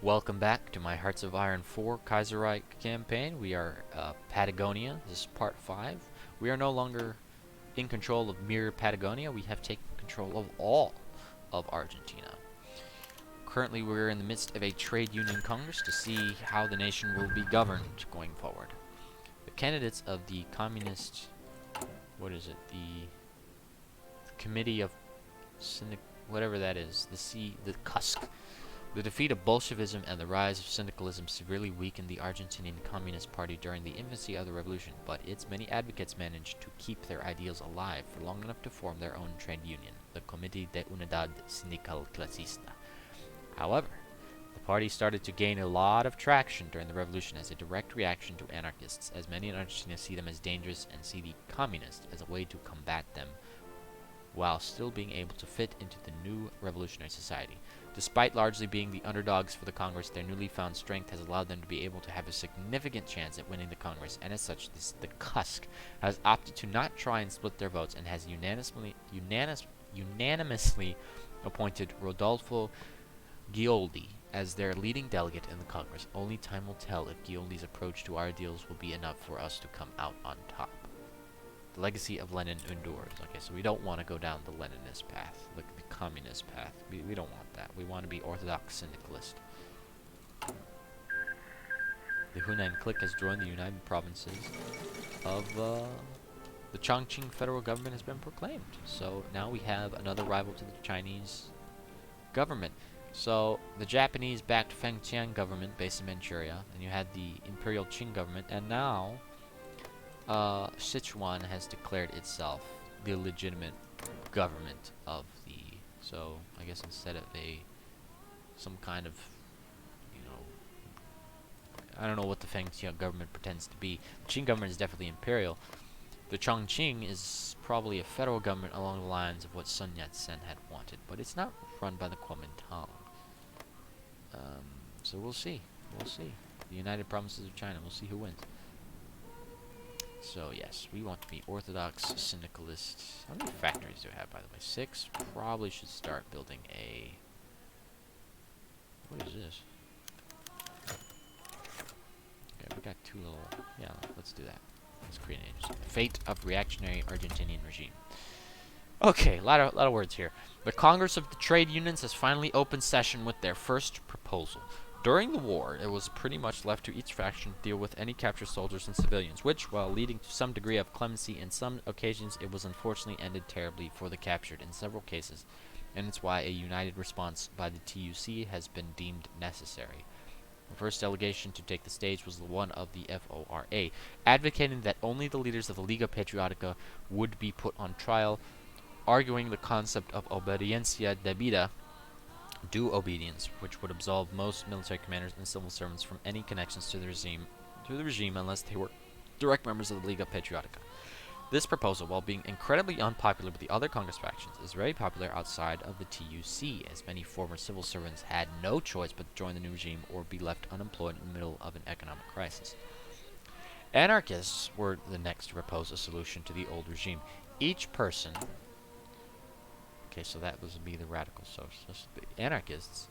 Welcome back to my Hearts of Iron 4 Kaiserreich campaign. We are Patagonia. This is part 5. We are no longer in control of mere Patagonia. We have taken control of all of Argentina. Currently, we're in the midst of a trade union congress to see how the nation will be governed going forward. The candidates of the communist, the Committee of whatever that is, the CUSC. The defeat of Bolshevism and the rise of syndicalism severely weakened the Argentinian Communist Party during the infancy of the revolution, but its many advocates managed to keep their ideals alive for long enough to form their own trade union, the Comité de Unidad Sindical Clasista. However, the party started to gain a lot of traction during the revolution as a direct reaction to anarchists, as many in Argentina see them as dangerous and see the communists as a way to combat them while still being able to fit into the new revolutionary society. Despite largely being the underdogs for the Congress, their newly found strength has allowed them to be able to have a significant chance at winning the Congress, and as such, the CUSC has opted to not try and split their votes and has unanimously appointed Rodolfo Gioldi as their leading delegate in the Congress. Only time will tell if Gioldi's approach to our ideals will be enough for us to come out on top. The legacy of Lenin endures. Okay, so we don't want to go down the Leninist path, the communist path. We don't want that. We want to be orthodox syndicalist. The Hunan clique has joined the United Provinces of the Chongqing federal government has been proclaimed. So now we have another rival to the Chinese government. So the Japanese-backed Fengtian government based in Manchuria, and you had the Imperial Qing government, and now Sichuan has declared itself the legitimate government of the. So I guess instead of some kind of, I don't know what the Fengtian government pretends to be. The Qing government is definitely imperial. The Chongqing is probably a federal government along the lines of what Sun Yat-sen had wanted, but it's not run by the Kuomintang. So we'll see. We'll see. The United Provinces of China. We'll see who wins. So yes, we want to be orthodox syndicalists. How many factories do we have, by the way? 6. Probably should start building a. What is this? Okay, we got 2 little. Yeah, let's do that. Let's create an agency. Fate of reactionary Argentinian regime. Okay, a lot of words here. The Congress of the Trade Unions has finally opened session with their first proposal. During the war, it was pretty much left to each faction to deal with any captured soldiers and civilians, which, while leading to some degree of clemency in some occasions, it was unfortunately ended terribly for the captured in several cases, and it's why a united response by the TUC has been deemed necessary. The first delegation to take the stage was the one of the FORA, advocating that only the leaders of the Liga Patriotica would be put on trial, arguing the concept of obediencia debida, due obedience, which would absolve most military commanders and civil servants from any connections to the regime unless they were direct members of the Liga Patriotica. This proposal, while being incredibly unpopular with the other Congress factions, is very popular outside of the TUC, as many former civil servants had no choice but to join the new regime or be left unemployed in the middle of an economic crisis. Anarchists were the next to propose a solution to the old regime. Each person. Okay, so that would be the radical socialists. The anarchists.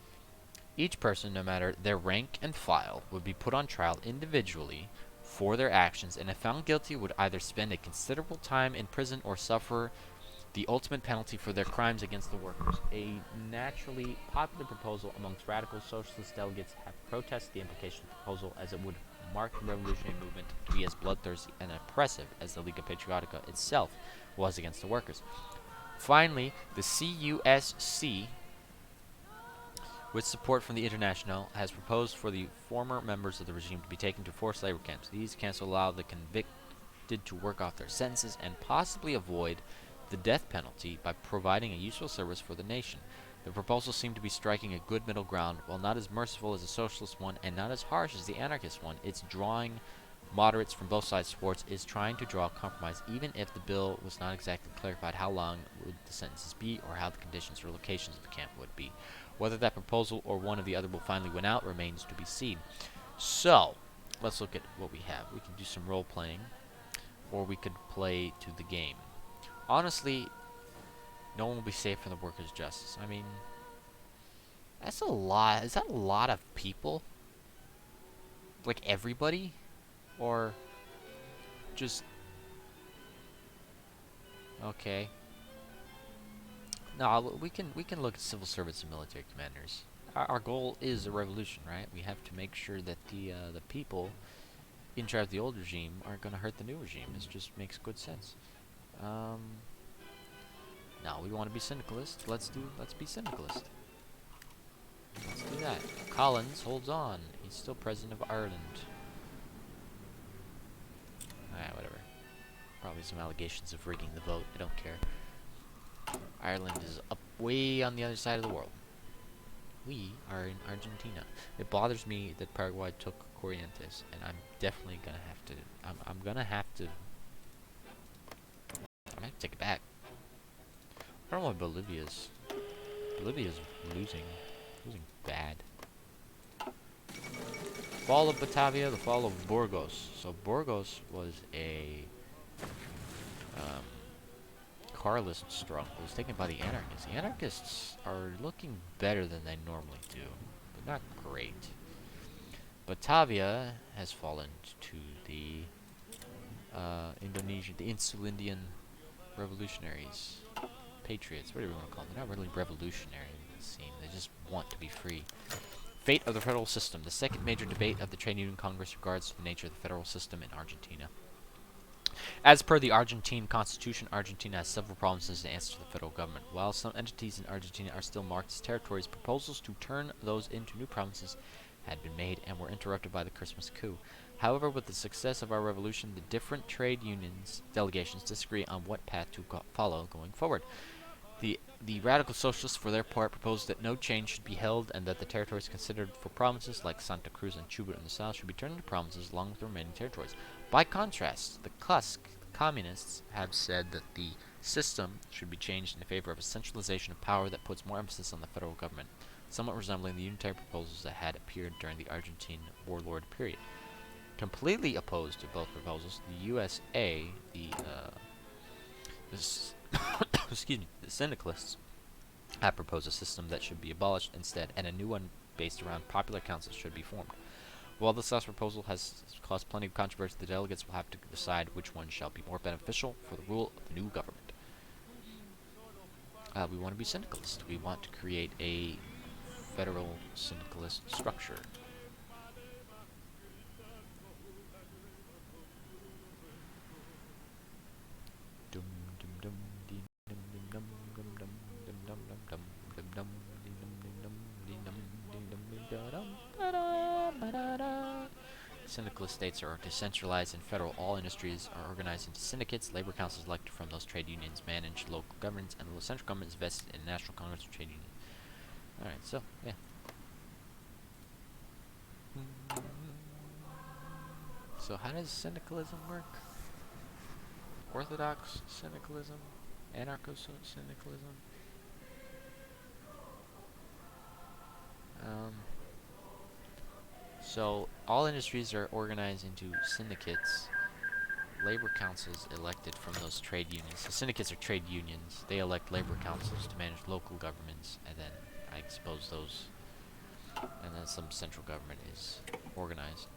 Each person, no matter their rank and file, would be put on trial individually for their actions, and if found guilty, would either spend a considerable time in prison or suffer the ultimate penalty for their crimes against the workers. A naturally popular proposal amongst radical socialist delegates have protested the implication of the proposal, as it would mark the revolutionary movement to be as bloodthirsty and oppressive as the Liga Patriotica itself was against the workers. Finally, the CUSC, with support from the International, has proposed for the former members of the regime to be taken to forced labor camps. These camps will allow the convicted to work off their sentences and possibly avoid the death penalty by providing a useful service for the nation. The proposals seem to be striking a good middle ground. While not as merciful as the socialist one and not as harsh as the anarchist one, it's drawing moderates from both sides supports is trying to draw a compromise, even if the bill was not exactly clarified how long would the sentences be or how the conditions or locations of the camp would be. Whether that proposal or one or the other will finally win out remains to be seen. So, let's look at what we have. We can do some role-playing, or we could play to the game. Honestly, no one will be safe from the workers' justice. I mean, That's a lot. Is that a lot of people? Like everybody? Or just okay. No, we can look at civil servants and military commanders. Our goal is a revolution, right? We have to make sure that the people in charge of the old regime aren't going to hurt the new regime. This just makes good sense. Um, now we want to be syndicalist. Let's be syndicalist. Let's do that. Collins holds on. He's still president of Ireland. Alright, whatever. Probably some allegations of rigging the vote. I don't care. Ireland is up way on the other side of the world. We are in Argentina. It bothers me that Paraguay took Corrientes, and I'm definitely gonna have to. I'm gonna have to. I'm gonna have to take it back. I don't know what Bolivia's. Bolivia's losing bad. Fall of Batavia, the fall of Burgos. So Burgos was a Carlist stronghold. It was taken by the anarchists. The anarchists are looking better than they normally do, but not great. Batavia has fallen to the Indonesia, the Insulindian revolutionaries, patriots, whatever you want to call them. They're not really revolutionary, it seems. They just want to be free. Fate of the federal system. The second major debate of the Trade Union Congress regards the nature of the federal system in Argentina. As per the Argentine Constitution, Argentina has several provinces to answer to the federal government. While some entities in Argentina are still marked as territories, proposals to turn those into new provinces had been made and were interrupted by the Christmas coup. However, with the success of our revolution, the different trade unions delegations disagree on what path to follow going forward. The radical socialists, for their part, proposed that no change should be held and that the territories considered for provinces, like Santa Cruz and Chubut in the south, should be turned into provinces along with the remaining territories. By contrast, the communists have said that the system should be changed in favor of a centralization of power that puts more emphasis on the federal government, somewhat resembling the unitary proposals that had appeared during the Argentine warlord period. Completely opposed to both proposals, the USA, excuse me, the syndicalists have proposed a system that should be abolished instead, and a new one based around popular councils should be formed. While this last proposal has caused plenty of controversy, the delegates will have to decide which one shall be more beneficial for the rule of the new government. We want to be syndicalist. We want to create a federal syndicalist structure. Syndicalist states are decentralized and federal. All industries are organized into syndicates. Labor councils elected from those trade unions manage local governments, and the central government is vested in National Congress of Trade Unions. Alright, so, yeah. So how does syndicalism work? Orthodox syndicalism? Anarcho-syndicalism? So all industries are organized into syndicates. Labor councils elected from those trade unions. So syndicates are trade unions. They elect labor councils to manage local governments, and then I suppose those, and then some central government is organized.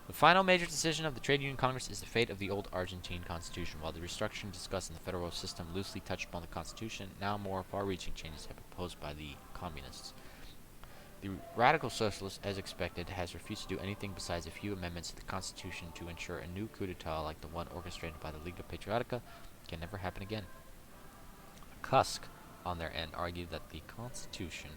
The final major decision of the Trade Union Congress is the fate of the old Argentine Constitution. While the restructuring discussed in the federal system loosely touched upon the Constitution, now more far-reaching changes have been proposed by the communists. The radical socialist, as expected, has refused to do anything besides a few amendments to the Constitution to ensure a new coup d'etat like the one orchestrated by the Liga Patriotica can never happen again. Kusk, on their end, argued that the Constitution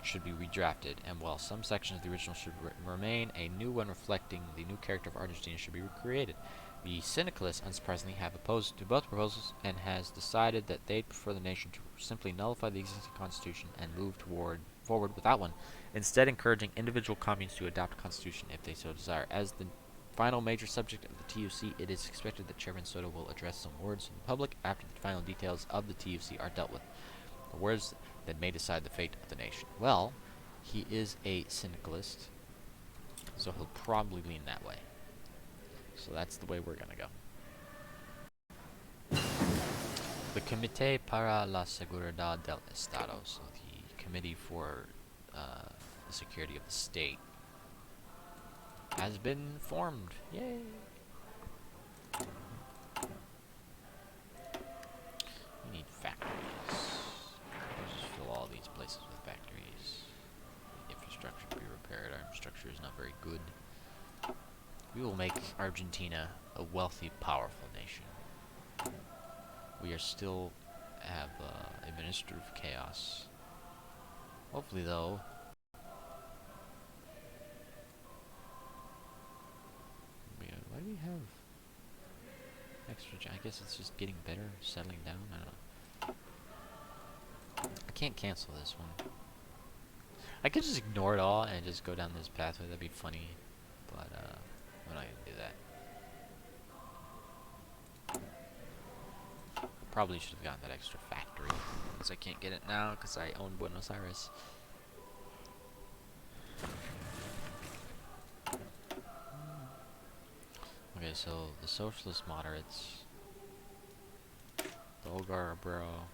should be redrafted, and while some sections of the original should remain, a new one reflecting the new character of Argentina should be recreated. The syndicalists, unsurprisingly, have opposed to both proposals and has decided that they'd prefer the nation to simply nullify the existing constitution and move forward without one, instead encouraging individual communes to adopt a constitution if they so desire. As the final major subject of the TUC, it is expected that Chairman Soto will address some words to the public after the final details of the TUC are dealt with. The words that may decide the fate of the nation. Well, he is a syndicalist, so he'll probably lean that way. So that's the way we're gonna go. The Comité para la Seguridad del Estado, so the Committee for the Security of the State has been formed. Yay! We need factories. Let's just fill all these places with factories. Infrastructure to be repaired. Our infrastructure is not very good. We will make Argentina a wealthy, powerful nation. We are still have administrative chaos. Hopefully, though. Why do we have extra? I guess it's just getting better, settling down. I don't know. I can't cancel this one. I could just ignore it all and just go down this pathway. That'd be funny, but I'm not gonna do that. Probably should have gotten that extra factory, because I can't get it now because I own Buenos Aires. Okay, so the socialist moderates, the Ogar bro.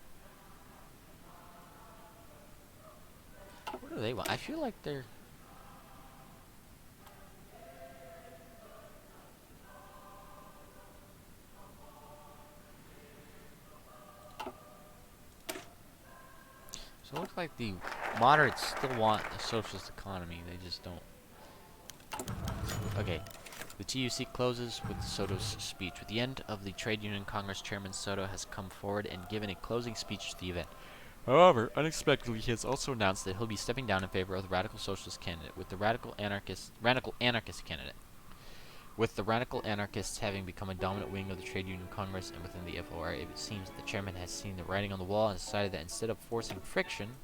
What do they want? I feel like they're. So it looks like the moderates still want a socialist economy. They just don't. Okay. The TUC closes with Soto's speech. With the end of the Trade Union Congress, Chairman Soto has come forward and given a closing speech to the event. However, unexpectedly, he has also announced that he'll be stepping down in favor of the radical socialist candidate, with the radical anarchist candidate. With the radical anarchists having become a dominant wing of the Trade Union Congress and within the FOR, it seems that the chairman has seen the writing on the wall and decided that instead of forcing friction,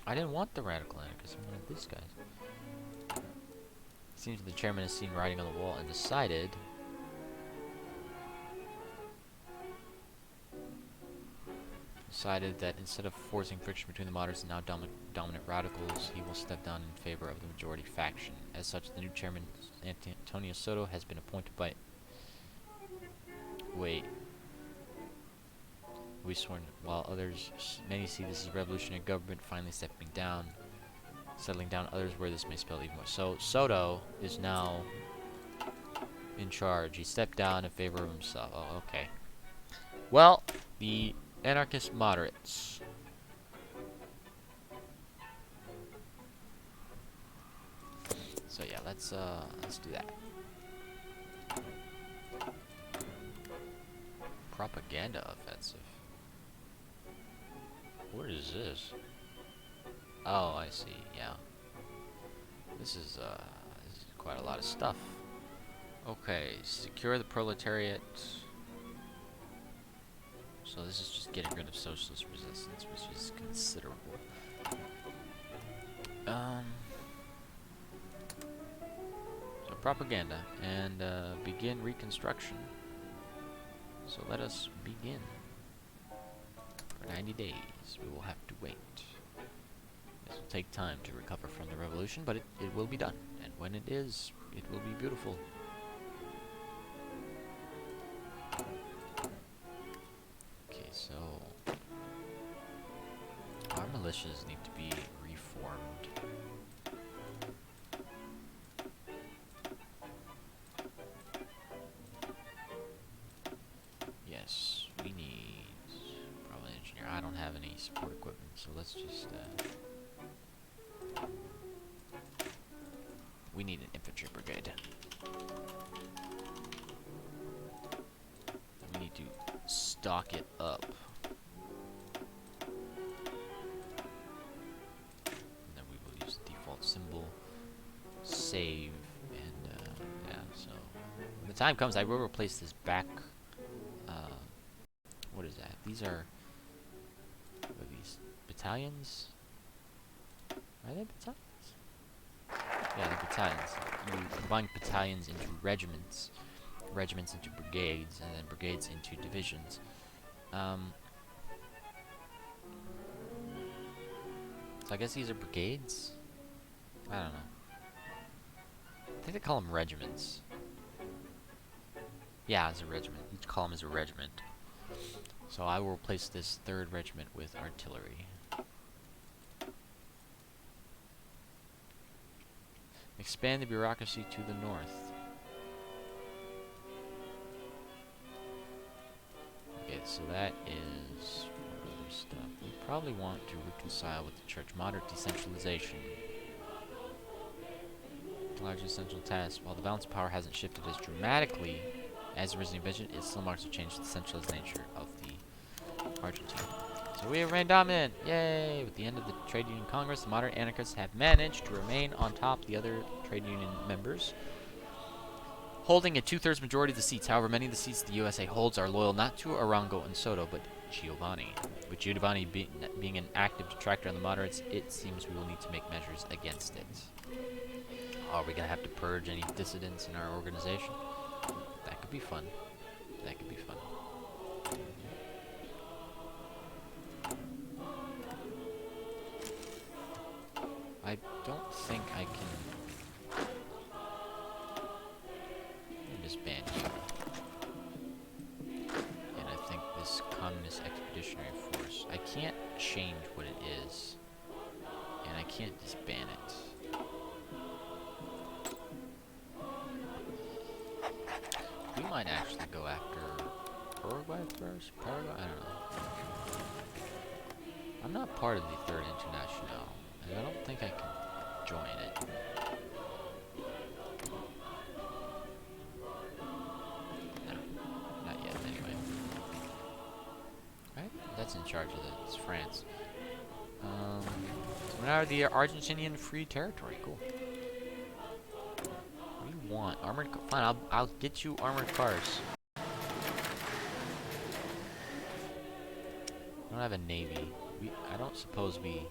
I didn't want the radical anarchists, I wanted these guys. It seems that the chairman has seen writing on the wall and decided that instead of forcing friction between the moderates and now dominant radicals, he will step down in favor of the majority faction. As such, the new chairman, Antonio Soto, has been appointed by... Wait. We sworn, while many see this as revolutionary government finally stepping down, settling down, others where this may spell even more. So, Soto is now in charge. He stepped down in favor of himself. Oh, okay. Well, the anarchist moderates. So yeah, let's do that. Propaganda offensive. What is this? Oh, I see. Yeah. This is quite a lot of stuff. Okay, secure the proletariat. So this is just getting rid of socialist resistance, which is considerable. So propaganda and begin reconstruction. So let us begin. For 90 days, we will have to wait. This will take time to recover from the revolution, but it will be done. And when it is, it will be beautiful. So, our militias need to be reformed. Yes, we need probably an engineer. I don't have any support equipment, so let's just we need an infantry brigade. We need to stock it up. And then we will use the default symbol, save, and yeah, so when the time comes, I will replace this back, what is that? These are, what are these, battalions? Are they battalions? Yeah, they're battalions. You combine battalions into regiments, regiments into brigades, and then brigades into divisions. So I guess these are brigades? I don't know. I think they call them regiments. Yeah, it's a regiment. Each column is a regiment. So I will replace this 3rd regiment with artillery. Expand the bureaucracy to the north. Okay, so that is what other stuff. We probably want to reconcile with the church. Moderate decentralization. Large essential task. While the balance of power hasn't shifted as dramatically as originally envisioned, it still marks a change to the centralized nature of the Argentine. So we have reigned dominant! Yay! With the end of the Trade Union Congress, the moderate anarchists have managed to remain on top of the other trade union members, holding a 2/3 majority of the seats. However, many of the seats the USA holds are loyal not to Arango and Soto, but Giovanni. With Giovanni being an active detractor on the moderates, it seems we will need to make measures against it. Are we gonna have to purge any dissidents in our organization? That could be fun. That could be fun. I don't think I can just ban you. And I think this Communist Expeditionary Force, I can't change what it is. And I can't just ban it. We might actually go after Paraguay first? Paraguay? I don't know. I'm not part of the Third International. I don't think I can join it. No, not yet anyway. Right? That's in charge of it. It's France. So now the Argentinian Free Territory. Cool. Want armored fine, I'll get you armored cars. I don't have a navy. I don't suppose we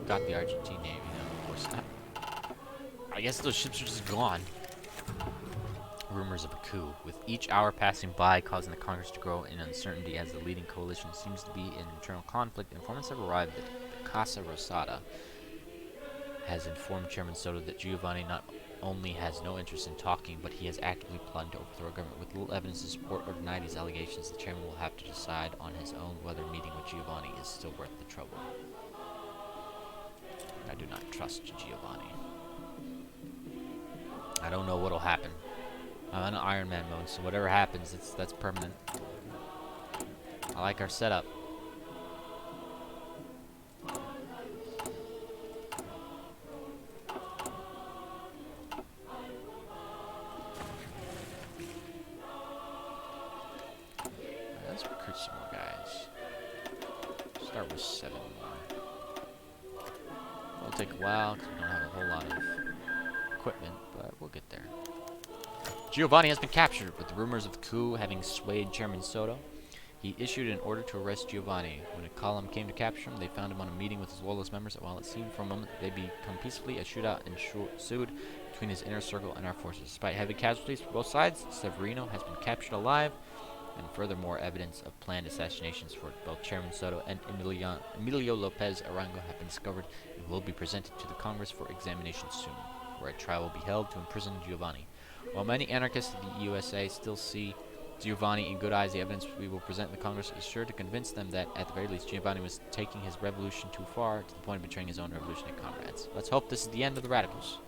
got the Argentine navy. No, of course not. I guess those ships are just gone. Rumors of a coup, with each hour passing by causing the Congress to grow in uncertainty as the leading coalition seems to be in internal conflict. Informants have arrived that the Casa Rosada has informed Chairman Soto that Giovanni not only has no interest in talking, but he has actively planned to overthrow a government. With little evidence to support or deny these allegations, the chairman will have to decide on his own whether meeting with Giovanni is still worth the trouble. I do not trust Giovanni. I don't know what'll happen. I'm in Iron Man mode, so whatever happens, that's permanent. I like our setup. Let's recruit some more guys. Start with 7 more. It'll take a while because we don't have a whole lot of equipment, but we'll get there. Giovanni has been captured, with the rumors of the coup having swayed Chairman Soto. He issued an order to arrest Giovanni. When a column came to capture him, they found him on a meeting with his loyalist members, and while it seemed for a moment they'd become peacefully, a shootout ensued between his inner circle and our forces. Despite heavy casualties for both sides, Severino has been captured alive, and furthermore, evidence of planned assassinations for both Chairman Soto and Emilio Lopez Arango have been discovered and will be presented to the Congress for examination soon, where a trial will be held to imprison Giovanni. While many anarchists in the USA still see Giovanni in good eyes, the evidence we will present in the Congress is sure to convince them that, at the very least, Giovanni was taking his revolution too far, to the point of betraying his own revolutionary comrades. Let's hope this is the end of the radicals.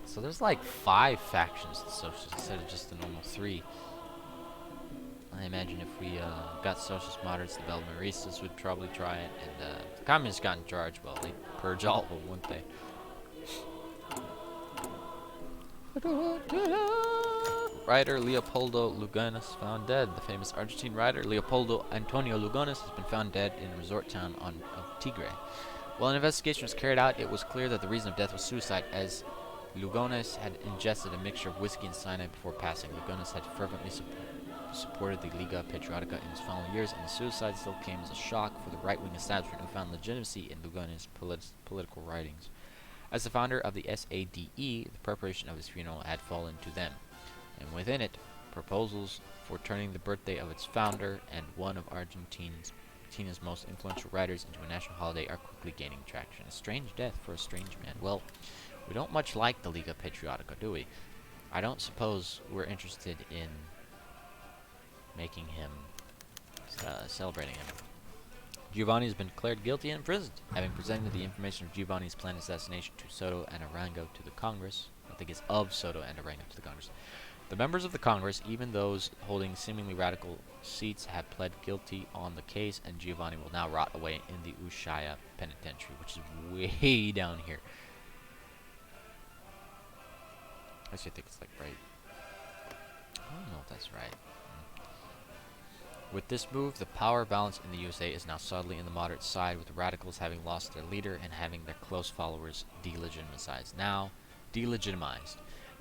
So there's like 5 factions to socialists instead of just the normal 3. I imagine if we got socialist moderates, the Belmaristas would probably try it, and if the communists got in charge, well, they'd purge all of them, wouldn't they? Writer Leopoldo Lugones found dead. The famous Argentine writer Leopoldo Antonio Lugones has been found dead in a resort town of Tigre. While an investigation was carried out, it was clear that the reason of death was suicide, as Lugones had ingested a mixture of whiskey and cyanide before passing. Lugones had fervently supported the Liga Patriotica in his final years, and the suicide still came as a shock for the right-wing establishment who found legitimacy in Lugones' political writings. As the founder of the SADE, the preparation of his funeral had fallen to them, and within it, proposals for turning the birthday of its founder and one of Argentina's most influential writers into a national holiday are quickly gaining traction. A strange death for a strange man. Well, we don't much like the Liga Patriotica, do we? I don't suppose we're interested in making him, celebrating him. Giovanni has been declared guilty and imprisoned, having presented the information of Giovanni's planned assassination to Soto and Arango to the Congress. I think it's of Soto and Arango to the Congress. The members of the Congress, even those holding seemingly radical seats, have pled guilty on the case, and Giovanni will now rot away in the Ushuaia Penitentiary, which is way down here. Actually, I think it's like right. I don't know if that's right. With this move, the power balance in the USA is now solidly in the moderate side, with the radicals having lost their leader and having their close followers delegitimized.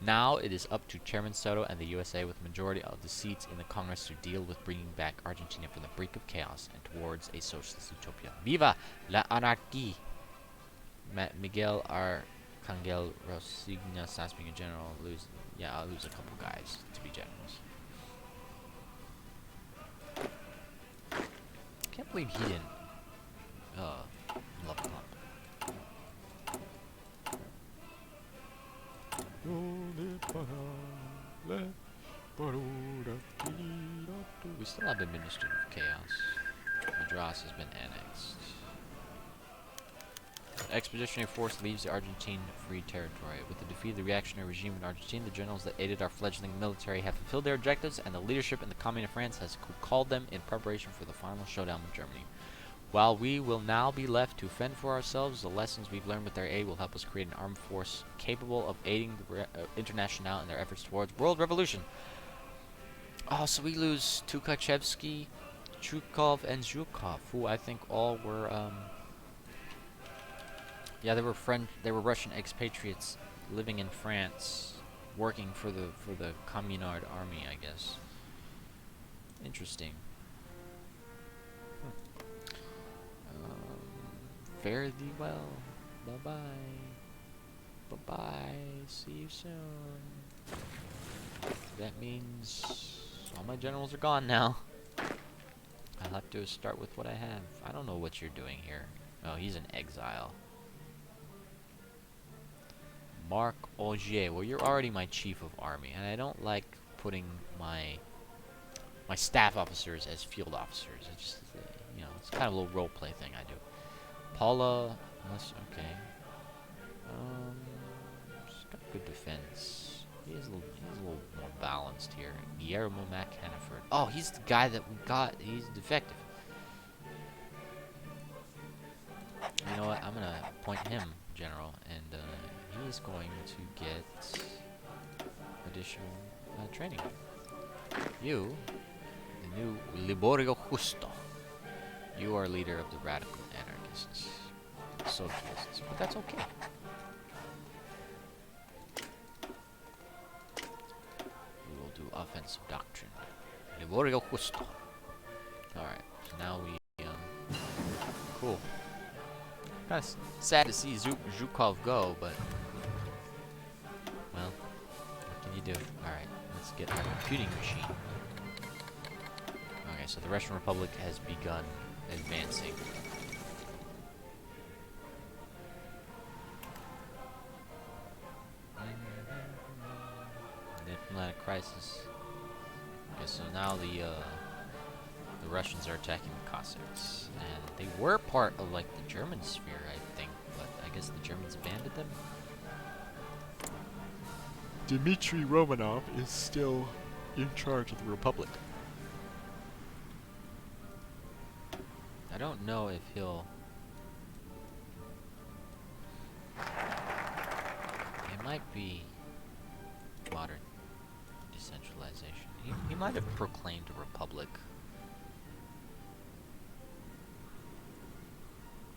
Now it is up to Chairman Soto and the USA, with the majority of the seats in the Congress, to deal with bringing back Argentina from the brink of chaos and towards a socialist utopia. Viva la anarquía! Miguel Arcangel Rosigna, being a general, I'll lose a couple guys to be generals. I can't believe he didn't level up. We still have administrative chaos. Madras has been annexed. The expeditionary force leaves the Argentine free territory. With the defeat of the reactionary regime in Argentina, the generals that aided our fledgling military have fulfilled their objectives, and the leadership in the Commune of France has called them in preparation for the final showdown with Germany. While we will now be left to fend for ourselves, the lessons we've learned with their aid will help us create an armed force capable of aiding the Internationale in their efforts towards world revolution. Oh, so we lose Tukhachevsky, Chukov, and Zhukov, who I think all were, yeah, they were Russian expatriates living in France, working for the Communard army, I guess. Interesting. Fare thee well. Bye-bye. Bye-bye. See you soon. That means all my generals are gone now. I'll have to start with what I have. I don't know what you're doing here. Oh, he's in exile. Marc Augier. Well, you're already my chief of army, and I don't like putting my staff officers as field officers. It's just, it's kind of a little role play thing I do. Paula, okay. She's got good defense. He's a little more balanced here. Guillermo Mac Hannaford. Oh, he's the guy that we got. He's defective. You know what? I'm gonna appoint him general, and he's going to get additional training. You, the new Liborio Justo. You are leader of the radical anarchists, socialists, but that's okay. We will do offensive doctrine. Liborio Justo. Alright, so now we, cool. Kind of sad to see Zhukov go, but, well, what can you do? Alright, let's get our computing machine. Okay, so the Russian Republic has begun advancing. Diplomatic crisis. Okay, so now the Russians are attacking the Cossacks, and they were part of like the German sphere, I think, but I guess the Germans abandoned them. Dmitry Romanov is still in charge of the Republic. I don't know if he'll... It might be modern decentralization. He might have proclaimed a republic.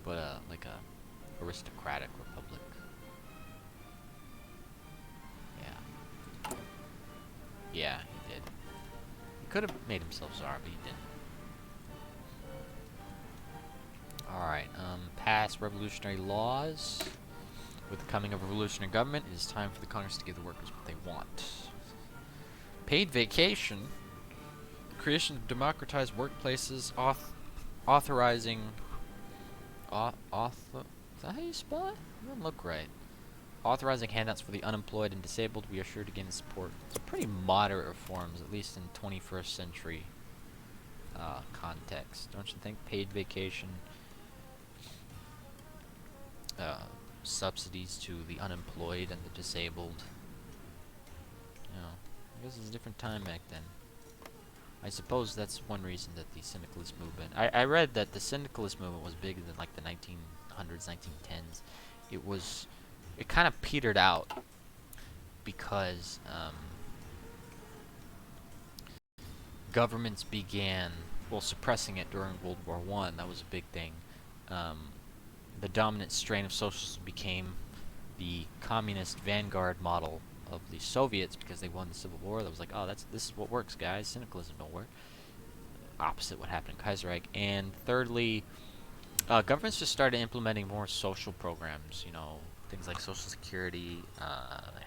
But, like a aristocratic republic. Yeah. Yeah, he did. He could have made himself czar, but he didn't. Alright, pass revolutionary laws. With the coming of a revolutionary government, it is time for the Congress to give the workers what they want. Paid vacation. Creation of democratized workplaces, authorizing... is that how you spell it? It doesn't look right. Authorizing handouts for the unemployed and disabled. We are sure to gain the support. It's pretty moderate reforms, at least in 21st century context, don't you think? Paid vacation, uh, subsidies to the unemployed and the disabled. You know, I guess it's a different time back then. I suppose that's one reason that the syndicalist movement... I read that the syndicalist movement was big in like the 1900s, 1910s. It kind of petered out because governments began, well, suppressing it during World War I. That was a big thing. The dominant strain of socialism became the communist vanguard model of the Soviets because they won the Civil War. That was like, oh, this is what works, guys. Syndicalism don't work. Opposite what happened in Kaiserreich. And thirdly, governments just started implementing more social programs. You know, things like Social Security,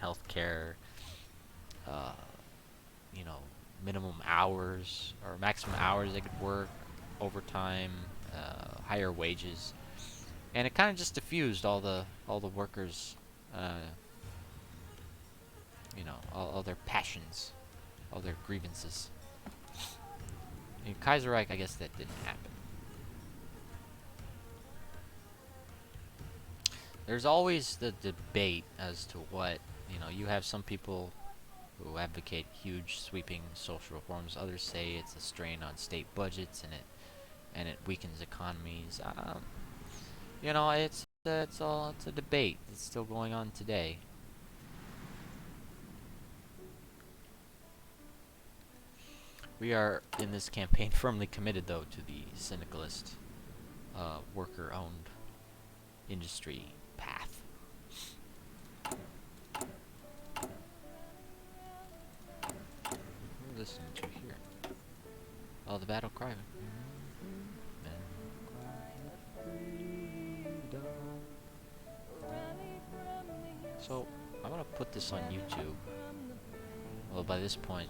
health care, you know, minimum hours or maximum hours they could work, overtime, higher wages, and it kind of just diffused all the workers, you know, all their passions, all their grievances. In Kaiserreich, I guess that didn't happen. There's always the debate as to what, you know, you have some people who advocate huge sweeping social reforms. Others say it's a strain on state budgets and it weakens economies. You know, it's a debate. It's still going on today. We are in this campaign firmly committed, though, to the syndicalist, worker-owned industry path. What are we listening to here? Oh, the battle cry. So, I'm gonna put this on YouTube. Well, by this point,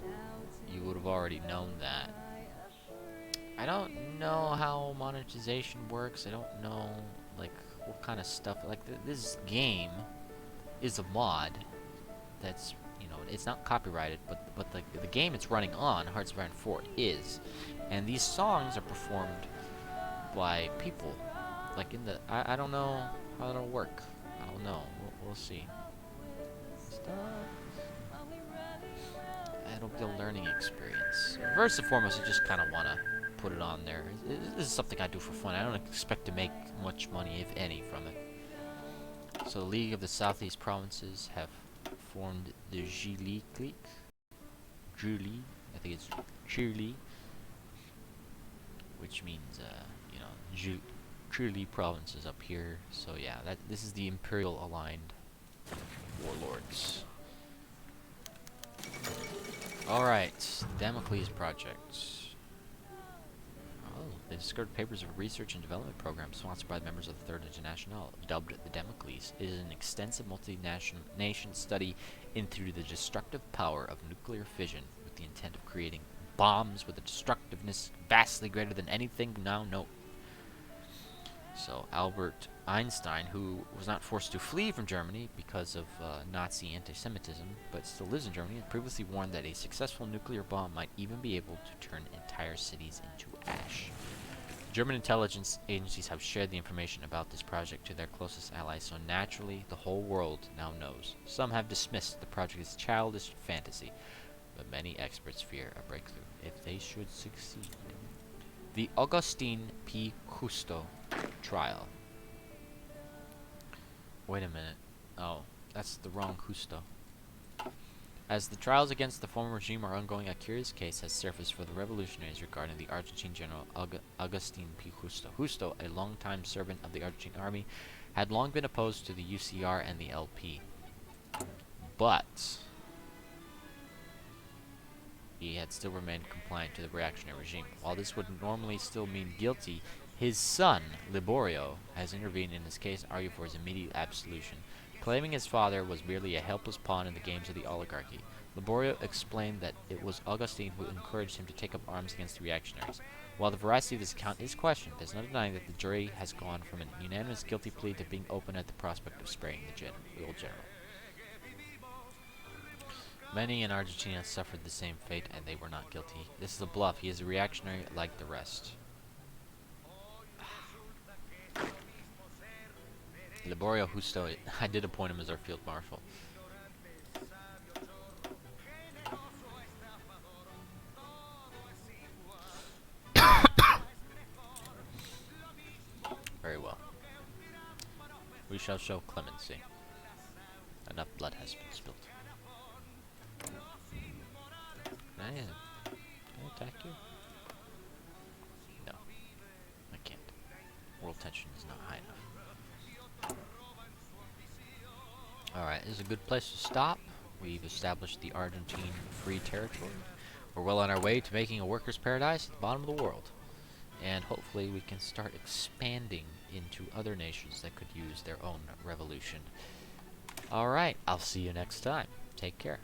you would have already known that. I don't know how monetization works. I don't know, like, what kind of stuff. Like, this game is a mod that's, you know, it's not copyrighted, but the game it's running on, Hearts of Iron 4, is. And these songs are performed by people. Like, in the... I don't know how it'll work. I don't know. We'll see. It'll be a learning experience. First and foremost, I just kind of want to put it on there. This is something I do for fun. I don't expect to make much money, if any, from it. So the League of the Southeast Provinces have formed the Gili clique. Gili, I think it's Gili, which means, you know, Gili provinces up here. So yeah, this is the Imperial aligned warlords. Alright, Damocles Project. Oh, they discovered papers of a research and development program sponsored by the members of the Third International, dubbed the Damocles. It is an extensive multi-nation study into the destructive power of nuclear fission with the intent of creating bombs with a destructiveness vastly greater than anything now known. So Albert Einstein, who was not forced to flee from Germany because of Nazi anti-Semitism, but still lives in Germany, had previously warned that a successful nuclear bomb might even be able to turn entire cities into ash. German intelligence agencies have shared the information about this project to their closest allies, so naturally the whole world now knows. Some have dismissed the project as childish fantasy, but many experts fear a breakthrough if they should succeed. The Augustin P. Cousteau trial. Wait a minute. Oh, that's the wrong Cousteau. As the trials against the former regime are ongoing, a curious case has surfaced for the revolutionaries regarding the Argentine general Augustin P. Cousteau. Cousteau, a longtime servant of the Argentine army, had long been opposed to the UCR and the LP. But he had still remained compliant to the reactionary regime. While this would normally still mean guilty, his son, Liborio, has intervened in his case and argued for his immediate absolution, claiming his father was merely a helpless pawn in the games of the oligarchy. Liborio explained that it was Augustine who encouraged him to take up arms against the reactionaries. While the veracity of this account is questioned, there's no denying that the jury has gone from an unanimous guilty plea to being open at the prospect of spraying the old general. Many in Argentina suffered the same fate, and they were not guilty. This is a bluff. He is a reactionary like the rest. Liborio Justo, I did appoint him as our field marshal. Very well. We shall show clemency. Enough blood has been spilled. Can I attack you? No, I can't. World tension is not high enough. Alright, this is a good place to stop. We've established the Argentine Free Territory. We're well on our way to making a workers' paradise at the bottom of the world. And hopefully we can start expanding into other nations that could use their own revolution. Alright, I'll see you next time. Take care.